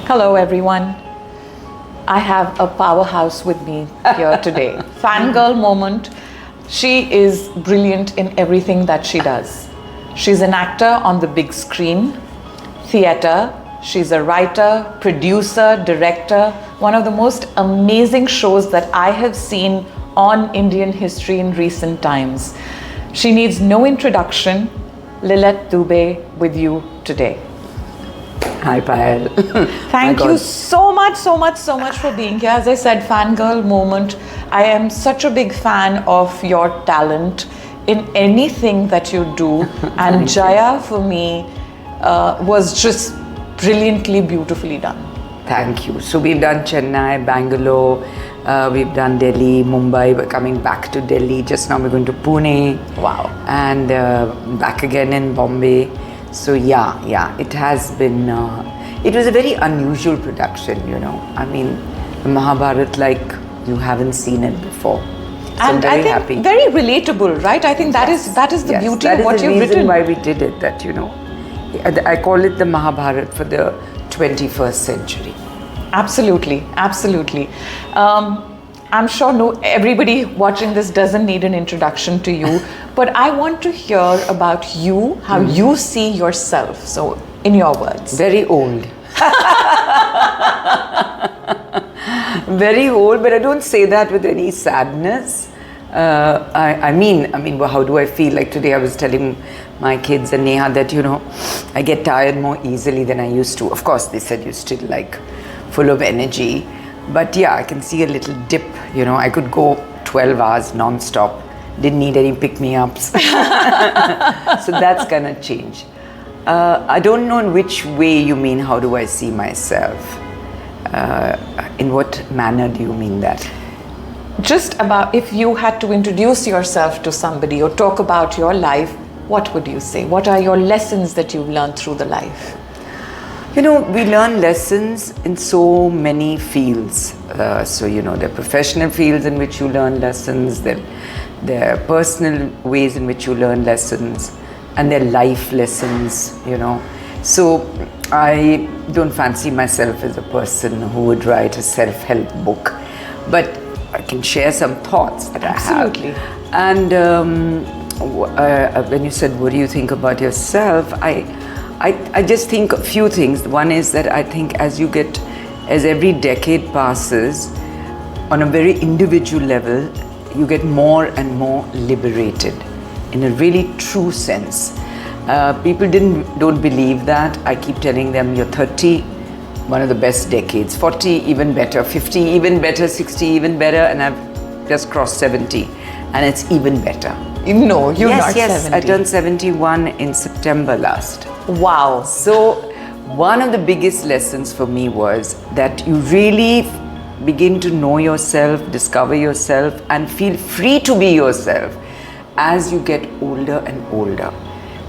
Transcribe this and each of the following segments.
Hello, everyone. I have a powerhouse with me here today. Fangirl moment. She is brilliant in everything that she does. She's an actor on the big screen, theater. She's a writer, producer, director. One of the most amazing shows that I have seen on Indian history in recent times. She needs no introduction. Lilette Dubey with you today. Hi, Paayal. Thank you so much for being here. As I said, fangirl moment. I am such a big fan of your talent in anything that you do. And Jaya, for me, was just brilliantly, beautifully done. Thank you. So we've done Chennai, Bangalore, we've done Delhi, Mumbai. We're coming back to Delhi. Just now we're going to Pune. Wow. And back again in Bombay. So yeah, it has been, it was a very unusual production, you know. I mean, the Mahabharat like you haven't seen it before. So And I'm very I think happy. very relatable, right? I think that is the beauty that of what is the you've reason written. why we did it, that, you know, I call it the Mahabharat for the 21st century. Absolutely. I'm sure everybody watching this doesn't need an introduction to you, but I want to hear about you, how you see yourself. So, in your words. Very old. Very old, but I don't say that with any sadness. I mean, well, how do I feel? Like today I was telling my kids and Neha that, you know, I get tired more easily than I used to. Of course, they said you're still like full of energy. But yeah, I can see a little dip, you know. I could go 12 hours non-stop. Didn't need any pick-me-ups. So that's gonna change. I don't know in which way you mean, how do I see myself? In what manner do you mean that? Just about if you had to introduce yourself to somebody or talk about your life, what would you say? What are your lessons that you've learned through the life? You know, we learn lessons in so many fields. So, you know, there are professional fields in which you learn lessons, there are personal ways in which you learn lessons, and there are life lessons, you know. So, I don't fancy myself as a person who would write a self-help book, but I can share some thoughts that Absolutely. I have. And when you said, what do you think about yourself? I just think a few things. One is that I think as every decade passes, on a very individual level, you get more and more liberated in a really true sense. People don't believe that. I keep telling them, you're 30, one of the best decades, 40 even better, 50 even better, 60 even better, and I've just crossed 70 and it's even better. No, you're not 70. 70. I turned 71 in September last. Wow. So one of the biggest lessons for me was that you really begin to know yourself, discover yourself, and feel free to be yourself as you get older and older.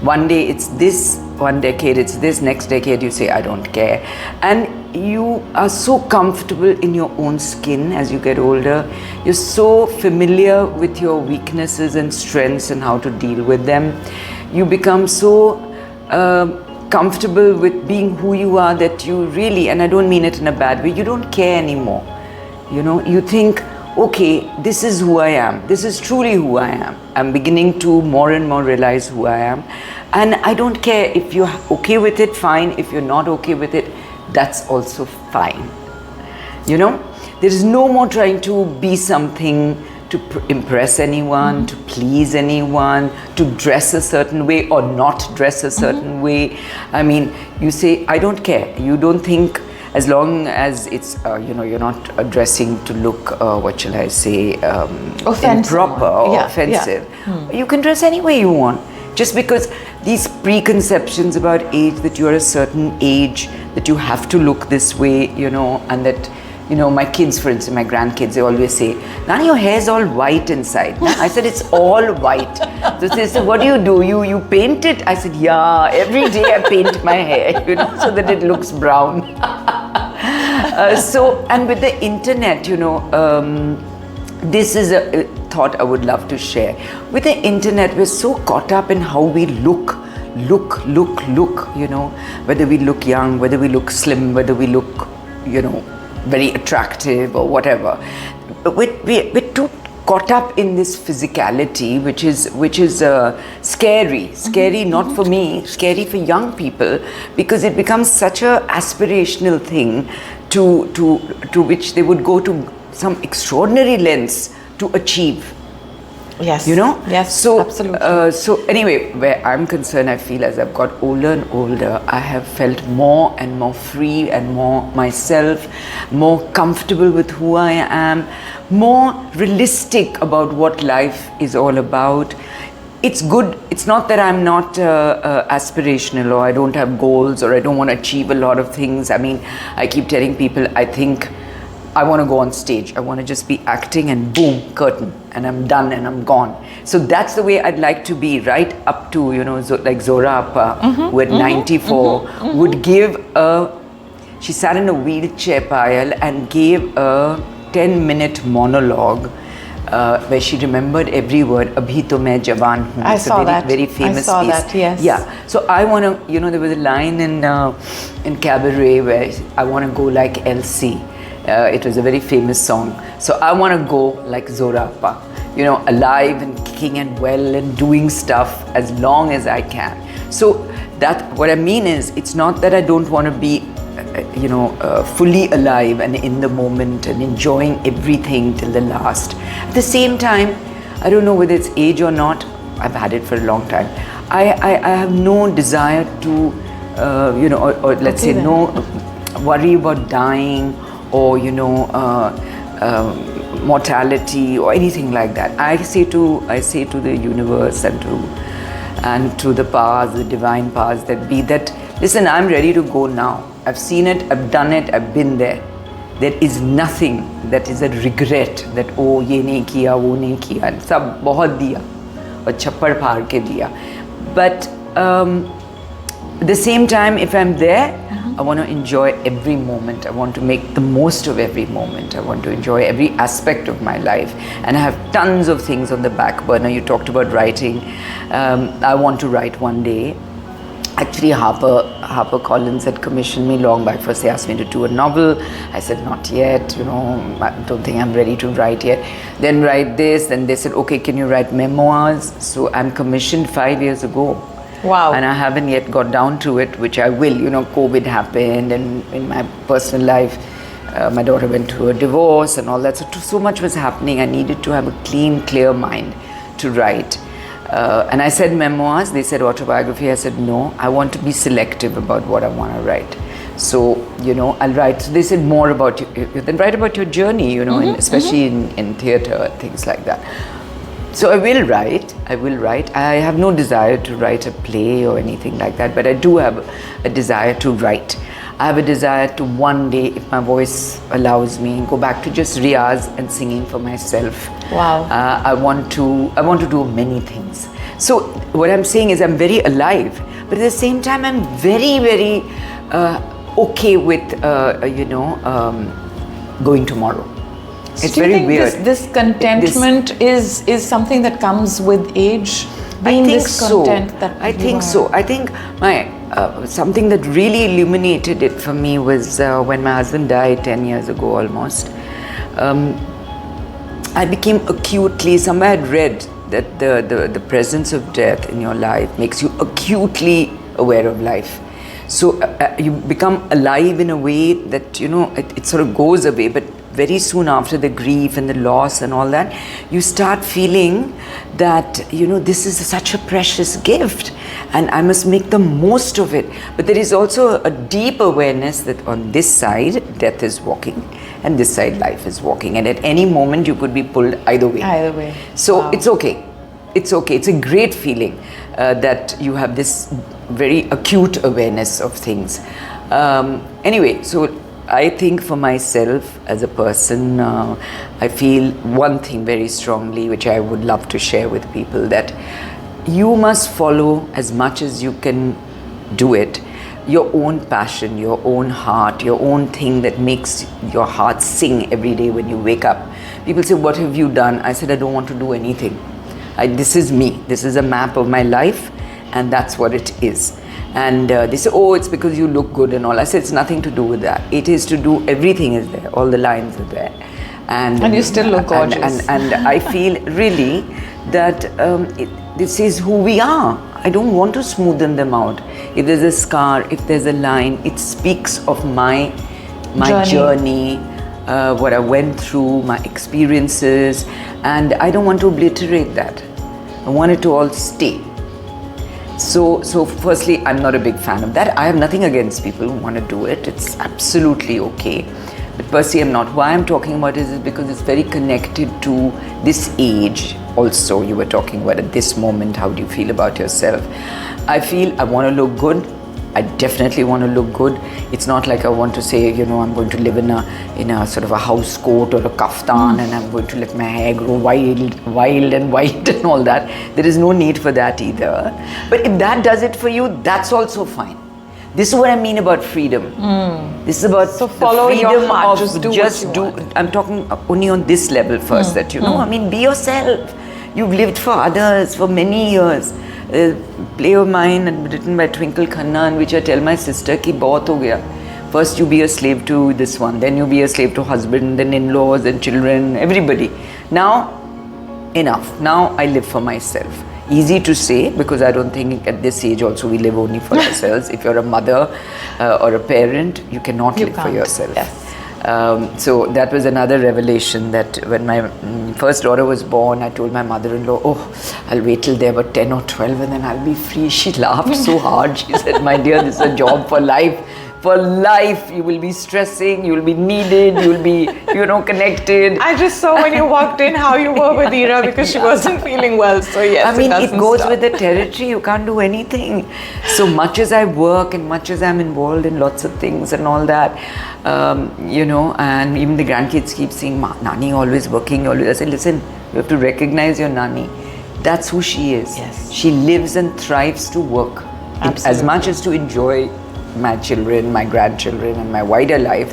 One day it's this, one decade it's this, next decade you say, I don't care. And you are so comfortable in your own skin as you get older. You're so familiar with your weaknesses and strengths and how to deal with them. You become so comfortable with being who you are that you really, and I don't mean it in a bad way, you don't care anymore. You know, you think, okay, this is who I am. This is truly who I am. I'm beginning to more and more realize who I am. And I don't care if you're okay with it, fine. If you're not okay with it, that's also fine. You know, there is no more trying to be something to impress anyone, to please anyone, to dress a certain way or not dress a certain way. I mean, you say, I don't care. You don't think, as long as it's, you know, you're not dressing to look, what shall I say, improper or offensive. Yeah. You can dress any way you want. Just because these preconceptions about age, that you're a certain age, that you have to look this way, you know, and that, you know, my kids, for instance, my grandkids, they always say, Nani, your hair's all white inside. I said, it's all white. So they said, what do? You paint it? I said, yeah, every day I paint my hair, you know, so that it looks brown. And with the internet, you know, this is a thought I would love to share. With the internet, we're so caught up in how we look look, whether we look young, whether we look slim, whether we look, very attractive or whatever. We're too caught up in this physicality, which is scary, not for me, scary for young people, because it becomes such a aspirational thing to which they would go to some extraordinary lengths to achieve. Yes. Yes, So, absolutely. so anyway, where I'm concerned, I feel as I've got older and older, I have felt more and more free and more myself, more comfortable with who I am, more realistic about what life is all about. It's good. It's not that I'm not aspirational, or I don't have goals, or I don't want to achieve a lot of things. I mean, I keep telling people, I think I want to go on stage. I want to just be acting and boom, curtain, and I'm done and I'm gone. So that's the way I'd like to be, right up to, like Zora Appa, who at 94 would give she sat in a wheelchair, Paayal, and gave a 10-minute monologue where she remembered every word. Abhi to main jawan hoon. I saw that. Very famous I saw piece. that, yes. Yeah. So I want to, there was a line in Cabaret where I want to go like Elsie. It was a very famous song. So I want to go like Zora Appa, alive and kicking and well and doing stuff as long as I can. So that, what I mean is, it's not that I don't want to be, fully alive and in the moment and enjoying everything till the last. At the same time, I don't know whether it's age or not, I've had it for a long time. I have no desire to, or let's say no worry about dying, or mortality or anything like that. I say to the universe and to the powers, the divine powers that be, that listen, I'm ready to go now. I've seen it, I've done it, I've been there. There is nothing that is a regret that oh ye nahi kiya, wo nahi kiya, and sab bahut diya aur chappad phar ke diya. But at the same time, if I'm there, I want to enjoy every moment. I want to make the most of every moment. I want to enjoy every aspect of my life. And I have tons of things on the back burner. You talked about writing. I want to write one day. Actually, Harper Collins had commissioned me long back. First they asked me to do a novel. I said, not yet, I don't think I'm ready to write yet. Then write this. Then they said, okay, can you write memoirs? So I'm commissioned 5 years ago. Wow. And I haven't yet got down to it, which I will. COVID happened, and in my personal life, my daughter went through a divorce and all that. So much was happening. I needed to have a clean, clear mind to write. And I said memoirs. They said autobiography. I said no. I want to be selective about what I want to write. So, I'll write. So they said more about you. Then write about your journey, especially in theatre, things like that. So I will write. I have no desire to write a play or anything like that, but I do have a desire to write. I have a desire to one day, if my voice allows me, go back to just riyaz and singing for myself. Wow. I want to do many things. So what I'm saying is I'm very alive, but at the same time I'm very, very okay with going tomorrow. It's very weird. This contentment is something that comes with age. I think this so. content that I think so. I think something that really illuminated it for me was when my husband died 10 years ago almost. I became acutely, somewhere I'd read that the presence of death in your life makes you acutely aware of life. So you become alive in a way that, it sort of goes away, but very soon after the grief and the loss and all that, you start feeling that, this is such a precious gift and I must make the most of it. But there is also a deep awareness that on this side, death is walking and this side, life is walking. And at any moment, you could be pulled either way. Either way. So Wow. it's okay. It's okay. It's a great feeling that you have this very acute awareness of things. Anyway, so I think for myself as a person, I feel one thing very strongly, which I would love to share with people, that you must follow as much as you can do it, your own passion, your own heart, your own thing that makes your heart sing every day when you wake up. People say, what have you done? I said, I don't want to do anything. This is me. This is a map of my life, and that's what it is. And they say, oh, it's because you look good and all. I said, it's nothing to do with that. It is to do, everything is there, all the lines are there. And you still look gorgeous. And I feel really that this is who we are. I don't want to smoothen them out. If there's a scar, if there's a line, it speaks of my journey, what I went through, my experiences, and I don't want to obliterate that. I want it to all stay. So firstly, I'm not a big fan of that. I have nothing against people who want to do it. It's absolutely okay. But per se, I'm not. Why I'm talking about it is because it's very connected to this age. Also, you were talking about at this moment, how do you feel about yourself? I feel I want to look good. I definitely want to look good. It's not like I want to say, you know, I'm going to live in a sort of a house coat or a kaftan and I'm going to let my hair grow wild and white and all that. There is no need for that either. But if that does it for you, that's also fine. This is what I mean about freedom. This is about so follow the freedom your heart, of just do what you want. I'm talking only on this level first, that you know, I mean, be yourself. You've lived for others for many years. Play of Mine, and written by Twinkle Khanna, in which I tell my sister ki bahut ho gaya. First you be a slave to this one, then you be a slave to husband, then in-laws, then children, everybody. Now, enough. Now I live for myself. Easy to say, because I don't think at this age also we live only for ourselves. If you're a mother or a parent, you cannot live for yourself. Yes. So that was another revelation, that when my first daughter was born, I told my mother-in-law, oh, I'll wait till they were 10 or 12 and then I'll be free. She laughed so hard. She said, my dear, this is a job for life. For life, you will be stressing, you will be needed, you will be, you know, connected. I just saw when you walked in how you were with Ira because she wasn't feeling well. So yes, I mean, it goes stop. with the territory. You can't do anything. So much as I work and much as I'm involved in lots of things and all that, you know, and even the grandkids keep saying, Nani always working, always. I say, listen, you have to recognize your Nani. That's who she is. Yes. She lives and thrives to work. As much as to enjoy my children, my grandchildren, and my wider life,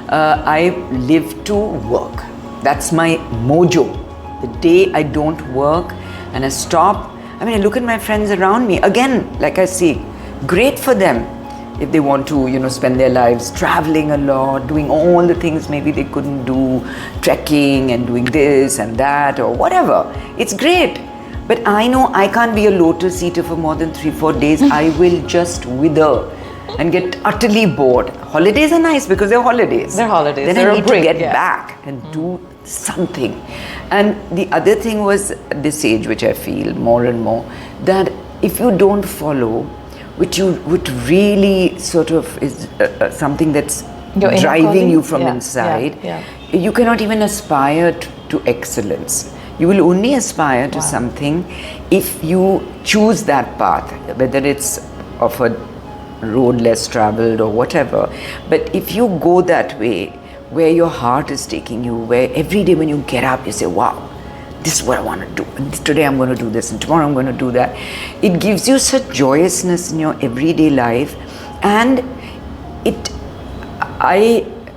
I live to work. That's my mojo. The day I don't work and I stop, I mean, I look at my friends around me. Again, like I say, great for them if they want to, you know, spend their lives traveling a lot, doing all the things maybe they couldn't do, trekking and doing this and that or whatever. It's great. But I know I can't be a lotus eater for more than 3-4 days. I will just wither and get utterly bored. Holidays are nice because they're holidays. They're holidays. Then they're I need a break, to get back and do something. And the other thing was this age, which I feel more and more, that if you don't follow, which really sort of is something that's driving you from inside, you cannot even aspire to excellence. You will only aspire to something if you choose that path, whether it's of a road less traveled or whatever. But if you go that way, where your heart is taking you, where every day when you get up, you say, wow, this is what I want to do. And today I'm going to do this and tomorrow I'm going to do that. It gives you such joyousness in your everyday life. And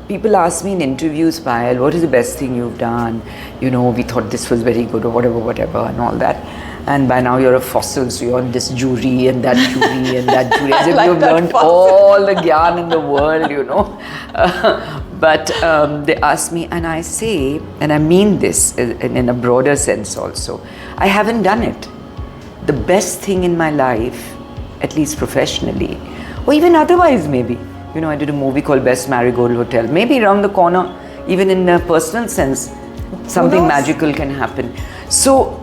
people ask me in interviews, Paayal, what is the best thing you've done? You know, we thought this was very good or whatever and all that. And by now you're a fossil, so you're on this jury and that jury and that jury. As if like you've learned all the gyan in the world, you know. But they ask me, and I say, and I mean this in a broader sense also, I haven't done it. The best thing in my life, at least professionally, or even otherwise maybe. You know, I did a movie called Best Marigold Hotel. Maybe around the corner, even in a personal sense, something magical can happen. So,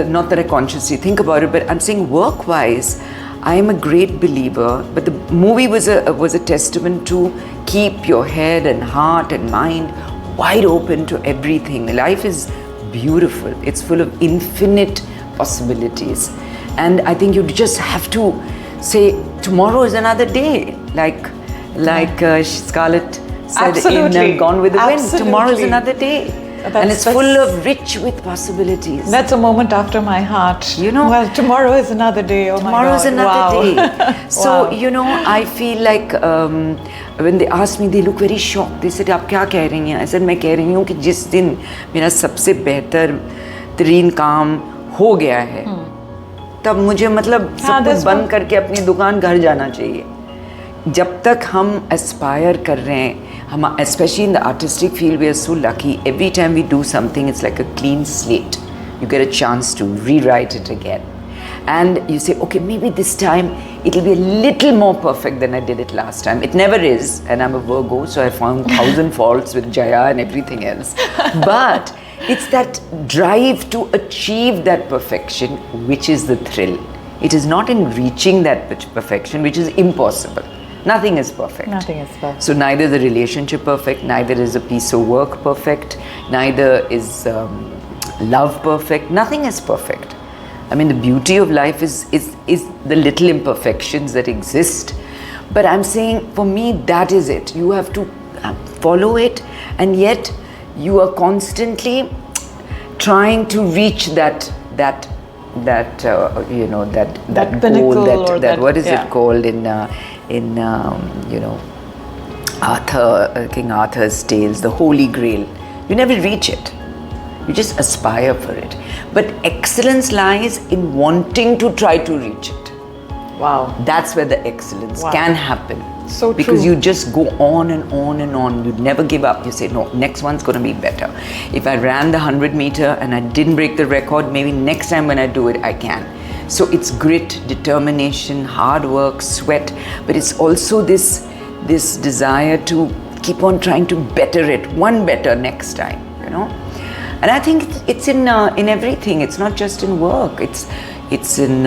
not that I consciously think about it, but I'm saying work-wise, I am a great believer. But the movie was a testament to keep your head and heart and mind wide open to everything. Life is beautiful. It's full of infinite possibilities. And I think you just have to say, tomorrow is another day. Like Scarlett said in Gone with the Wind, tomorrow is another day. And it's full of rich with possibilities. That's a moment after my heart. You know, well, tomorrow is another day. Oh tomorrow my God. is another day. So, you know, I feel like when they ask me, they look very shocked. They said, "आप क्या कह रही हैं?" I said, मैं कह रही हूँ कि जिस दिन मेरा सबसे बेहतर तरीन काम हो गया है, तब मुझे मतलब सब कुछ बंद करके अपनी दुकान घर जाना चाहिए. जब तक हम aspire कर रहे हैं, हम especially in the artistic field, we are so lucky. Every time we do something, it's like a clean slate. You get a chance to rewrite it again. And you say, okay, maybe this time it'll be a little more perfect than I did it last time. It never is, and I'm a Virgo, so I found 1,000 faults with Jaya and everything else. But it's that drive to achieve that perfection which is the thrill. It is not in reaching that perfection, which is impossible. Nothing is perfect. Nothing is perfect. So neither is a relationship perfect, neither is a piece of work perfect, neither is love perfect. Nothing is perfect. I mean, the beauty of life is the little imperfections that exist. But I'm saying, for me, that is it. You have to follow it, and yet you are constantly trying to reach that you know, that pinnacle, goal, or that what is yeah. it called in you know, King Arthur's tales, the Holy Grail. You never reach it. You just aspire for it. But excellence lies in wanting to try to reach it. Wow. That's where the excellence can happen. So true. Because you just go on and on and on. You never give up. You say, no, next one's going to be better. If I ran the 100 meter and I didn't break the record, maybe next time when I do it, I can. So it's grit, determination, hard work, sweat, but it's also this desire to keep on trying to better it, one better next time, you know. And I think it's in everything. It's not just in work. It's in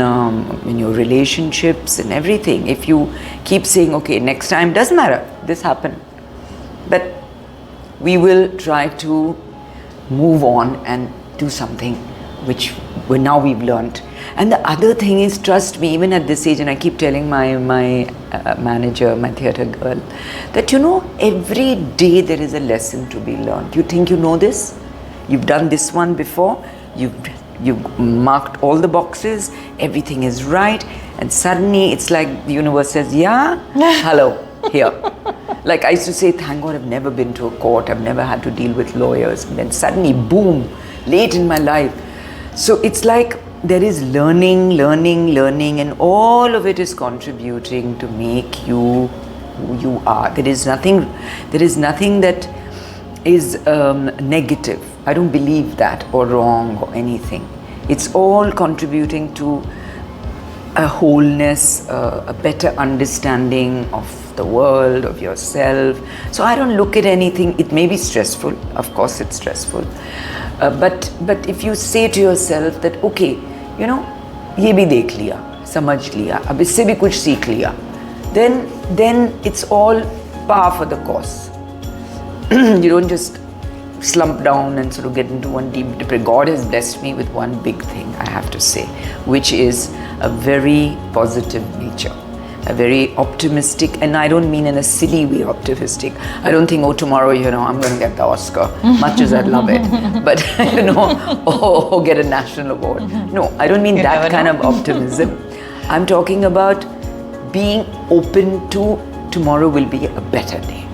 your relationships and everything. If you keep saying, okay, next time, doesn't matter, this happened, but we will try to move on and do something which now we've learned. And the other thing is, trust me, even at this age, and I keep telling my manager, my theatre girl, that, you know, every day there is a lesson to be learned. You think you know this? You've done this one before, you've marked all the boxes, everything is right, and suddenly it's like the universe says, yeah, hello, here. Like I used to say, thank God I've never been to a court, I've never had to deal with lawyers, and then suddenly, boom, late in my life. So it's like there is learning, and all of it is contributing to make you who you are. There is nothing that is negative. I don't believe that, or wrong, or anything. It's all contributing to a wholeness, a better understanding of the world, of yourself. So I don't look at anything. It may be stressful, of course it's stressful, but if you say to yourself that, okay, you know, ये भी देख लिया, समझ लिया, अब इससे भी कुछ सीख लिया, then it's all par for the course. You don't just slump down and sort of get into one deep depression. God has blessed me with one big thing, I have to say, which is a very positive nature, a very optimistic, and I don't mean in a silly way optimistic. I don't think, oh, tomorrow, you know, I'm going to get the Oscar, much as I'd love it, but, you know, or get a national award. No, I don't mean that kind of optimism. I'm talking about being open to tomorrow will be a better day.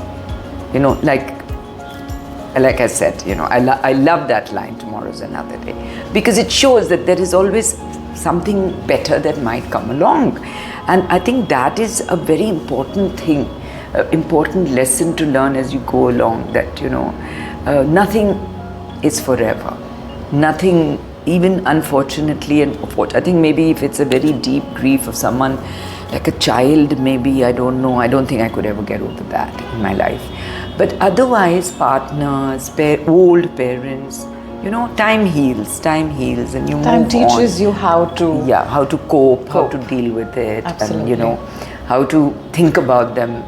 You know, like I said, you know, I love that line, tomorrow's another day, because it shows that there is always something better that might come along. And I think that is a very important thing, important lesson to learn as you go along, that, you know, nothing is forever. Nothing, even unfortunately, and I think maybe if it's a very deep grief of someone, like a child, maybe, I don't know, I don't think I could ever get over that in my life. But otherwise, partners, old parents, you know, time heals and you move on. Time teaches you how to... Yeah, how to cope, how to deal with it. Absolutely. And, you know, how to think about them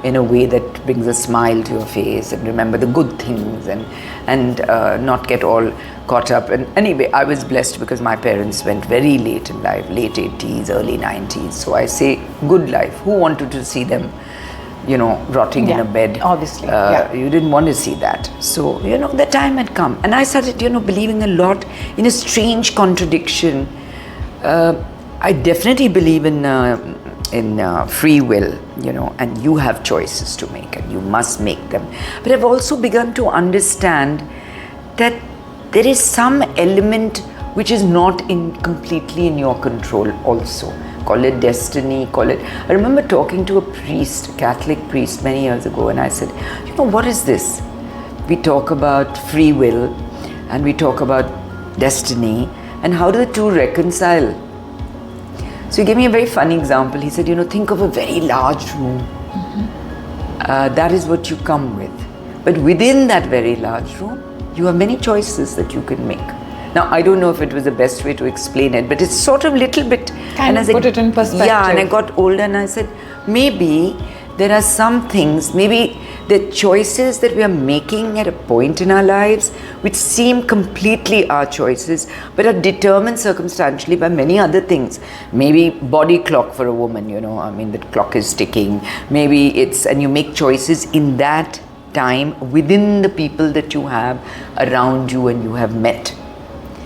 in a way that brings a smile to your face, and remember the good things, and not get all caught up. And anyway, I was blessed because my parents went very late in life, late 80s, early 90s. So I say good life. Who wanted to see them, you know, rotting in a bed? Obviously, You didn't want to see that. So, you know, the time had come. And I started, you know, believing a lot in a strange contradiction. I definitely believe in free will, you know, and you have choices to make and you must make them. But I've also begun to understand that there is some element which is not completely in your control also. Call it destiny, call it... I remember talking to a priest, a Catholic priest many years ago, and I said, what is this? We talk about free will and we talk about destiny, and how do the two reconcile? So he gave me a very funny example. He said, think of a very large room. That is what you come with. But within that very large room, you have many choices that you can make. Now, I don't know if it was the best way to explain it, but it's sort of little bit... Kind of put it in perspective. Yeah, and I got older and I said, maybe there are some things, maybe the choices that we are making at a point in our lives which seem completely our choices but are determined circumstantially by many other things. Maybe body clock for a woman, the clock is ticking. Maybe it's... And you make choices in that time within the people that you have around you and you have met.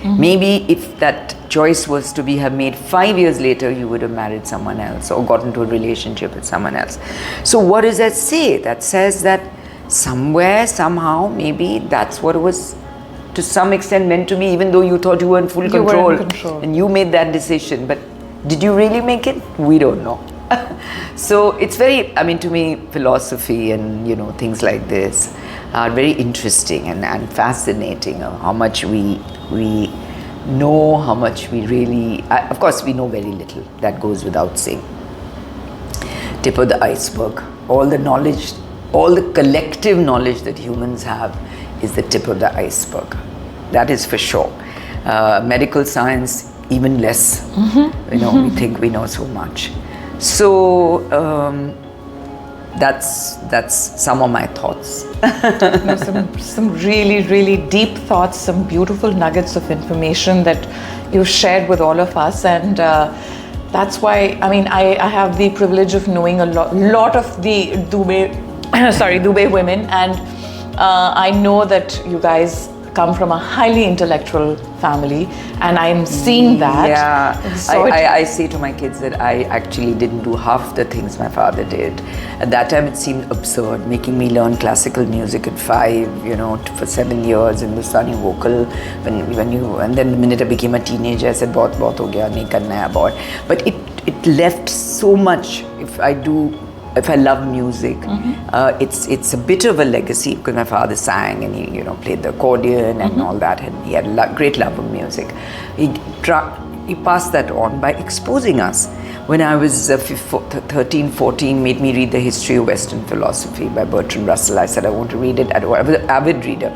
Maybe if that choice was to have made 5 years later, you would have married someone else or got into a relationship with someone else. So what does that say? That says that somewhere, somehow, maybe that's what it was to some extent meant to be, even though you thought you were in full control. Were in control. And you made that decision. But did you really make it? We don't know. So it's very, to me, philosophy and, things like this are very interesting and fascinating of how much we know, how much we really... of course, we know very little. That goes without saying. Tip of the iceberg. All the knowledge, all the collective knowledge that humans have is the tip of the iceberg. That is for sure. Medical science, even less. We think we know so much. So that's some of my thoughts. Some really, really deep thoughts, some beautiful nuggets of information that you've shared with all of us, and that's why I have the privilege of knowing a lot of the Dubey women, and I know that you guys come from a highly intellectual family, and I'm seeing that. Yeah, so I say to my kids that I actually didn't do half the things my father did. At that time it seemed absurd, making me learn classical music at 5, for 7 years in the sunny vocal. And then the minute I became a teenager, I said, "Bahut ho gaya, nahi karna hai abort." But it left so much. If I love music, it's a bit of a legacy because my father sang and he played the accordion and all that, and he had a great love of music. He passed that on by exposing us. When I was 13, 14, made me read the History of Western Philosophy by Bertrand Russell. I said I want to read it. I was an avid reader.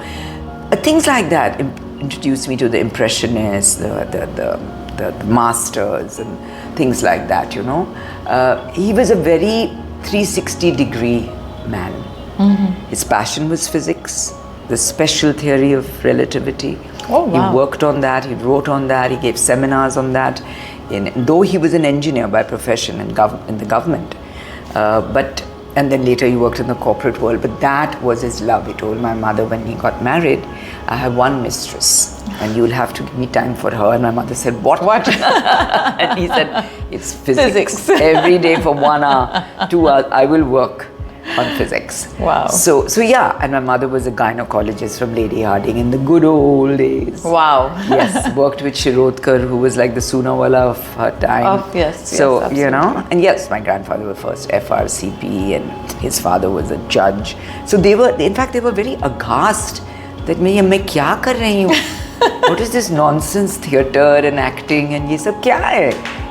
Things like that introduced me to the Impressionists, the masters and things like that, He was a very 360-degree man. His passion was physics, the special theory of relativity. Oh, wow. He worked on that, he wrote on that, he gave seminars on that. Though he was an engineer by profession in the government, and then later he worked in the corporate world, but that was his love. He told my mother when he got married, "I have one mistress and you'll have to give me time for her." And my mother said, What? And he said, "It's physics. Every day for 1 hour, 2 hours, I will work on physics." Wow. So yeah, and my mother was a gynecologist from Lady Harding in the good old days. Wow. Yes, worked with Shirodkar, who was like the Soonawala of her time. Yes, so, absolutely. And yes, my grandfather was first FRCP and his father was a judge. So they were very aghast that मैं क्या कर रही हूँ? What is this nonsense theatre and acting and ये सब क्या है?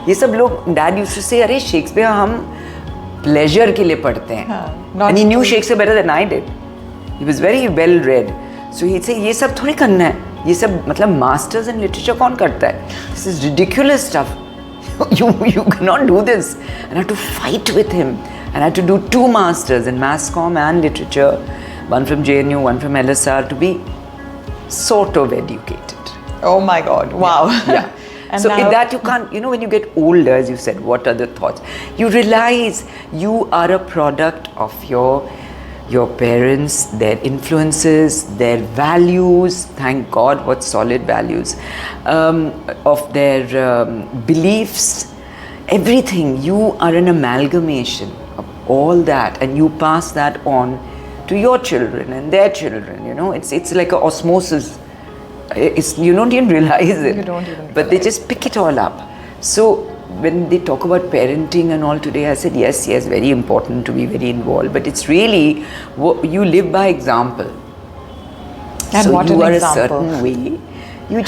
ये सब लोग, Dad used to say, अरे Shakespeare हम pleasure के लिए पढ़ते हैं. And he knew Shakespeare better than I did. He was very well read. So he'd say, ये सब थोड़ी करना है. ये सब मतलब masters in literature कौन करता है? This is ridiculous stuff. You cannot do this. And I had to fight with him. And I had to do 2 masters in mass comm and literature, one from JNU, one from LSR, to be sort of educated. Oh my God! Wow. Yeah. And so now, in that you can't, when you get older, as you said, what are the thoughts? You realize you are a product of your parents, their influences, their values, thank God, what solid values, of their beliefs, everything. You are an amalgamation of all that, and you pass that on to your children and their children, it's like an osmosis. you don't even realize it. You don't even But they just pick it all up. So when they talk about parenting and all today, I said, yes, very important to be very involved. But it's really, you live by example. And so what you an are example. a certain way. You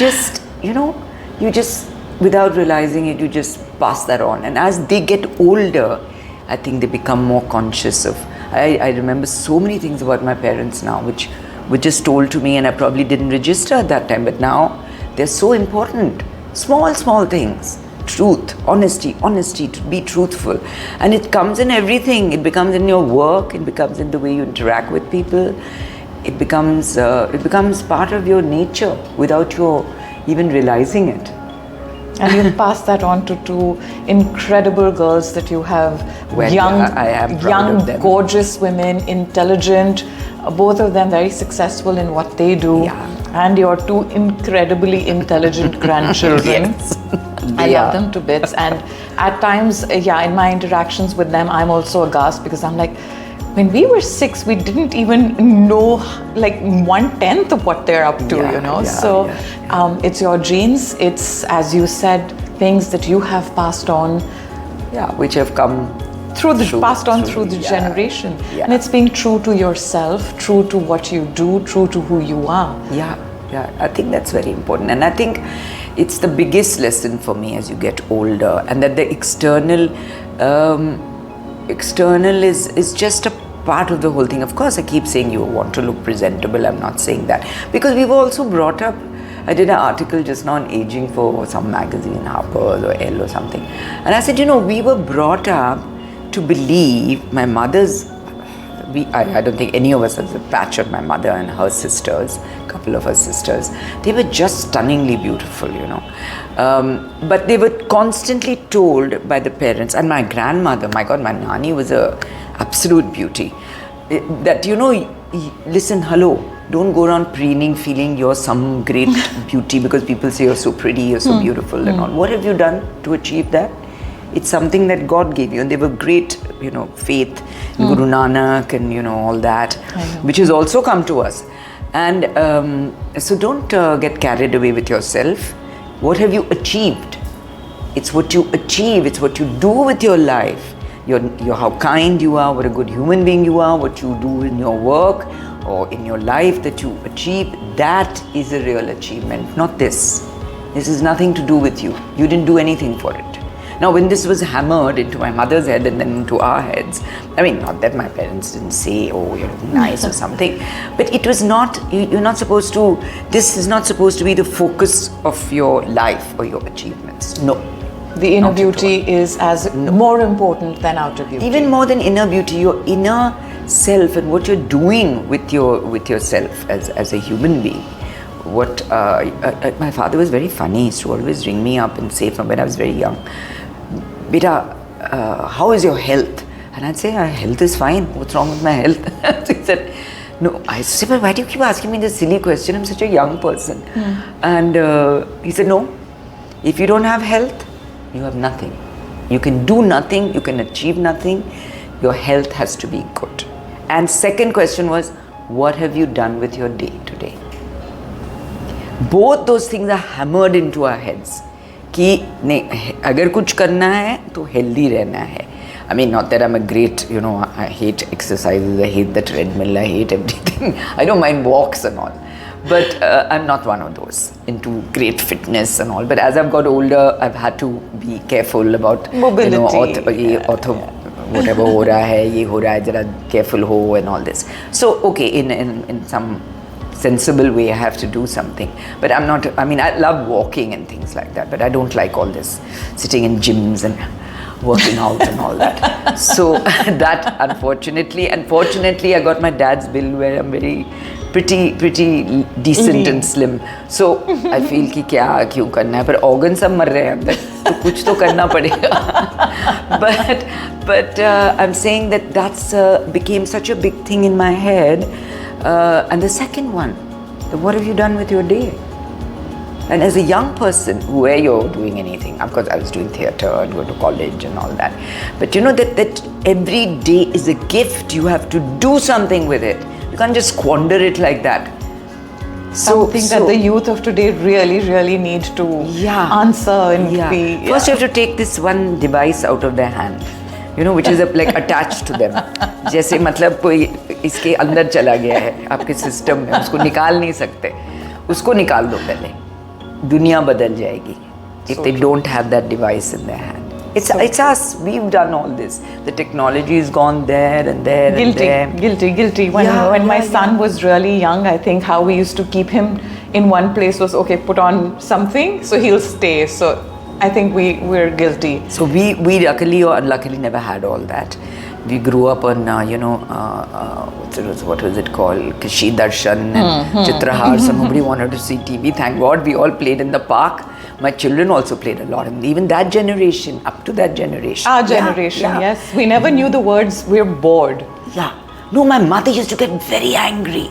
just, without realizing it, you just pass that on. And as they get older, I think they become more conscious of, I remember so many things about my parents now, which were just told to me and I probably didn't register at that time. But now they're so important. Small things. Truth, honesty, to be truthful. And it comes in everything. It becomes in your work, it becomes in the way you interact with people. It becomes part of your nature without your even realizing it. And you pass that on to two incredible girls that you have. Well, I am proud of them. Gorgeous women, intelligent, both of them very successful in what they do. Yeah. And your two incredibly intelligent grandchildren. Yes. I love them to bits. And at times, in my interactions with them, I'm also aghast because I'm like, when we were 6, we didn't even know like 1/10 of what they're up to, it's your genes, it's, as you said, things that you have passed on. Yeah, which have come through the generation. Yeah. And it's being true to yourself, true to what you do, true to who you are. Yeah, I think that's very important. And I think it's the biggest lesson for me as you get older, and that the external is just a part of the whole thing. Of course, I keep saying you want to look presentable. I'm not saying that. Because we were also brought up, I did an article just now on aging for some magazine, Harper's or Elle or something. And I said, we were brought up to believe, my mother's, I don't think any of us has a patch on my mother and her sisters, a couple of her sisters. They were just stunningly beautiful, but they were constantly told by the parents, and my grandmother, my God, my Nani was a absolute beauty, that, listen, hello, don't go around preening, feeling you're some great beauty because people say you're so pretty, you're so beautiful and all. What have you done to achieve that? It's something that God gave you, and they were great, faith in Guru Nanak and, all that, which has also come to us. And so don't get carried away with yourself. What have you achieved? It's what you achieve, it's what you do with your life. Your how kind you are, what a good human being you are, what you do in your work or in your life that you achieve, that is a real achievement, not this. This has nothing to do with you. You didn't do anything for it. Now, when this was hammered into my mother's head and then into our heads, I mean, not that my parents didn't say, oh, you're nice or something, but it was not, you're not supposed to, this is not supposed to be the focus of your life or your achievements. No. The inner beauty is as more important than outer beauty. Even more than inner beauty, your inner self and what you're doing with yourself as a human being. What my father was very funny. He used to always ring me up and say from when I was very young, Beta, how is your health? And I'd say, health is fine. What's wrong with my health? So he said, no. I said, but why do you keep asking me this silly question? I'm such a young person. And he said, no. If you don't have health, you have nothing. You can do nothing. You can achieve nothing. Your health has to be good. And second question was, what have you done with your day today? Both those things are hammered into our heads. कि नहीं, अगर कुछ करना है तो healthy रहना है. I mean, not that I'm a great, I hate exercises, I hate the treadmill, I hate everything. I don't mind walks and all. But I'm not one of those into great fitness and all. But as I've got older, I've had to be careful about mobility. Whatever हो रहा है, ये हो रहा है, जरा careful हो and all this. So, okay, in some sensible way, I have to do something. But I'm not, I mean, I love walking and things like that, but I don't like all this sitting in gyms and working out and all that. So that, unfortunately, and fortunately, I got my dad's bill where I'm very pretty decent and slim. So I feel कि क्या क्यों करना है, पर organs सब मर रहे हैं अंदर, तो कुछ तो करना पड़ेगा. But I'm saying that that's became such a big thing in my head. And the second one, what have you done with your day? And as a young person, where you're doing anything, of course I was doing theatre and going to college and all that, but that every day is a gift. You have to do something with it. You can't just squander it like that. Something that the youth of today really, really need to answer and be. First, you have to take this one device out of their hand, which is like attached to them. जैसे मतलब कोई इसके अंदर चला गया है आपके system में, उसको निकाल नहीं सकते. उसको निकाल दो पहले, दुनिया बदल जाएगी. If they don't have that device in their hand. It's us. We've done all this. The technology has gone there and there and there. Guilty. When my son was really young, I think how we used to keep him in one place was, okay, put on something, so he'll stay. So I think we're guilty. So we luckily or unluckily never had all that. We grew up on, what was it called? Kashi Darshan and Chitrahar, so nobody wanted to see TV. Thank God we all played in the park. My children also played a lot, and even that generation, up to that generation. Our generation, yes. We never knew the words, we're bored. Yeah. No, my mother used to get very angry.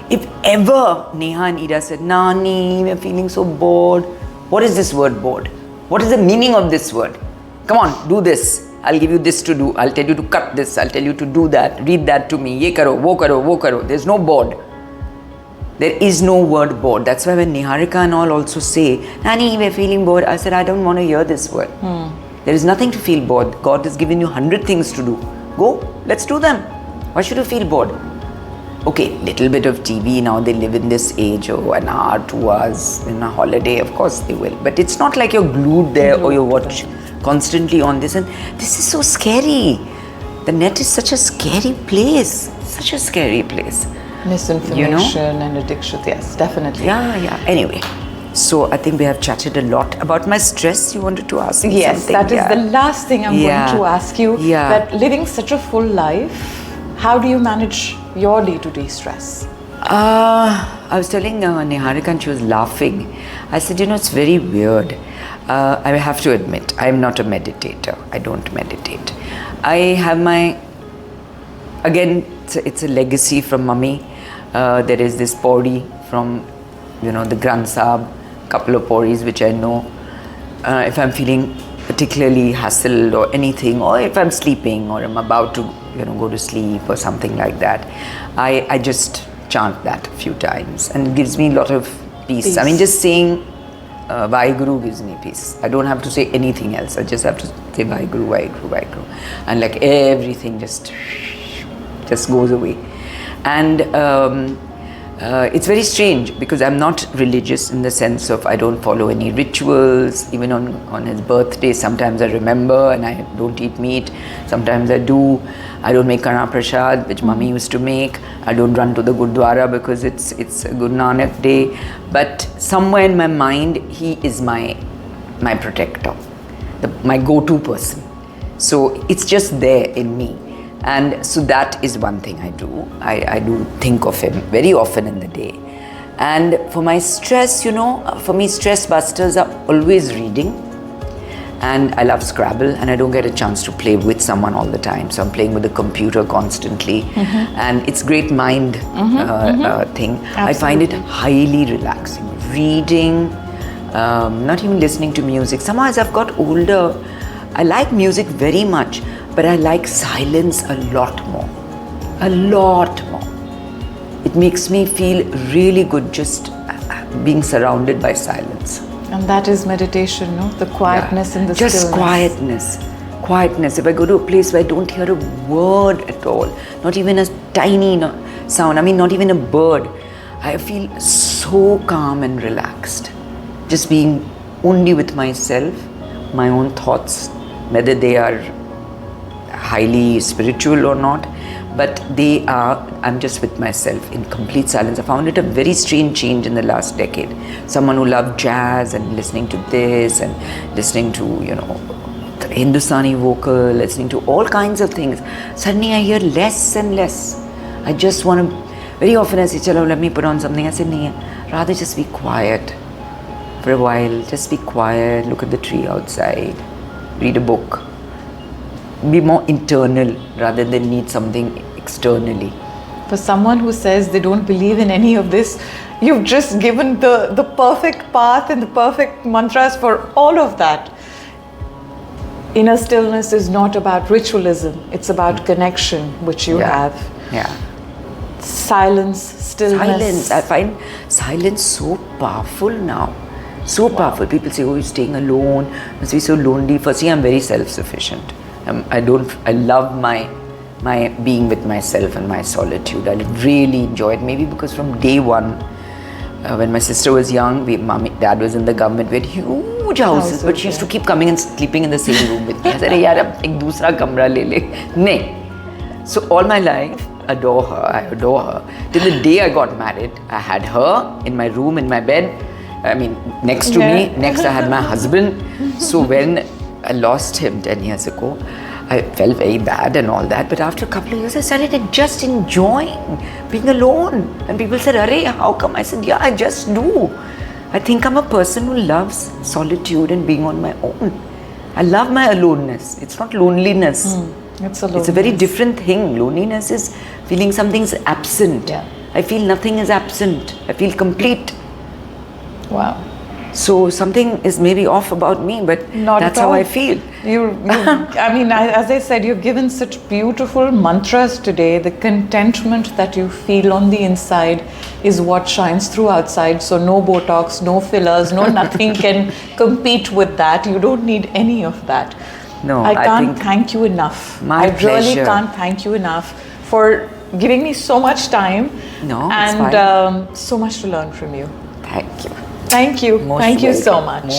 If ever Neha and Ira said, Nani, we're feeling so bored. What is this word bored? What is the meaning of this word? Come on, do this. I'll give you this to do. I'll tell you to cut this. I'll tell you to do that. Read that to me. Ye karo, wo karo, wo karo. There's no bored. There is no word bored. That's why when Niharika and all also say, Nani, we're feeling bored. I said, I don't want to hear this word. There is nothing to feel bored. God has given you 100 things to do. Go, let's do them. Why should you feel bored? Okay, little bit of TV now. They live in this age, an hour, 2 hours in a holiday. Of course they will. But it's not like you're glued there or you watch constantly on this. And this is so scary. The net is such a scary place. Such a scary place. Misinformation and addiction, yes, definitely. Yeah. Anyway, so I think we have chatted a lot about my stress. You wanted to ask me something? Yes, that is the last thing I'm going to ask you. That living such a full life, how do you manage your day-to-day stress? I was telling Niharika and she was laughing. I said, it's very weird. I have to admit, I'm not a meditator. I don't meditate. I have again, it's a legacy from mummy. There is this pauri from, the Granth Sahib, couple of pauris which I know. If I'm feeling particularly hassled or anything, or if I'm sleeping or I'm about to, go to sleep or something like that, I just chant that a few times and it gives me a lot of peace. I mean, just saying Vaheguru gives me peace. I don't have to say anything else. I just have to say Vaheguru, Vaheguru, Vaheguru. And like everything just goes away. And it's very strange because I'm not religious in the sense of I don't follow any rituals. Even on his birthday, sometimes I remember and I don't eat meat. Sometimes I do. I don't make Kana Prasad, which mummy used to make. I don't run to the Gurdwara because it's a Guru Nanak day. But somewhere in my mind, he is my protector, my go-to person. So it's just there in me. And so that is one thing I do. I do think of him very often in the day. And for my stress, for me stress busters are always reading. And I love Scrabble and I don't get a chance to play with someone all the time. So I'm playing with the computer constantly. And it's great mind thing. Absolutely. I find it highly relaxing. Reading, not even listening to music. Somehow as I've got older, I like music very much. But I like silence a lot more. A lot more. It makes me feel really good just being surrounded by silence. And that is meditation, no? The quietness and the just stillness. Quietness. If I go to a place where I don't hear a word at all, not even a tiny sound, I mean not even a bird, I feel so calm and relaxed. Just being only with myself, my own thoughts, whether they are highly spiritual or not, but I'm just with myself in complete silence. I found it a very strange change in the last decade. Someone who loved jazz and listening to this and listening to, the Hindustani vocal, listening to all kinds of things. Suddenly I hear less and less. I just want to, very often I say, chalo, let me put on something. I say, nahi, rather just be quiet for a while. Just be quiet, look at the tree outside, read a book. Be more internal rather than need something externally. For someone who says they don't believe in any of this, you've just given the perfect path and the perfect mantras for all of that. Inner stillness is not about ritualism, it's about connection, which you have. Yeah. Silence, stillness. Silence. I find silence so powerful now. So powerful. People say, oh, you're staying alone. Must be so lonely. Firstly, I'm very self-sufficient. I love my being with myself and my solitude. I really enjoy it. Maybe because from day one, when my sister was young, dad was in the government. We had huge houses, but she used to keep coming and sleeping in the same room with me. I said, "Hey, yaar, ab ek dusra kamra le le." No. So all my life, I adore her. Till the day I got married, I had her in my room, in my bed. I mean, next to me. Next, I had my husband. So when I lost him 10 years ago, I felt very bad and all that. But after a couple of years, I started just enjoying being alone. And people said, "Arey, how come?" I said, "Yeah, I just do. I think I'm a person who loves solitude and being on my own. I love my aloneness. It's not loneliness. It's a very different thing. Loneliness is feeling something's absent. Yeah. I feel nothing is absent. I feel complete. Wow. So something is maybe off about me, but Not that's at how all. I feel. I mean, as I said, you've given such beautiful mantras today. The contentment that you feel on the inside is what shines through outside. So no Botox, no fillers, no nothing can compete with that. You don't need any of that. No, I can't think thank you enough. my I really pleasure. can't thank you enough for giving me so much time No, it's and fine. so much to learn from you. Thank you. Thank you. Most Thank you so welcome. much.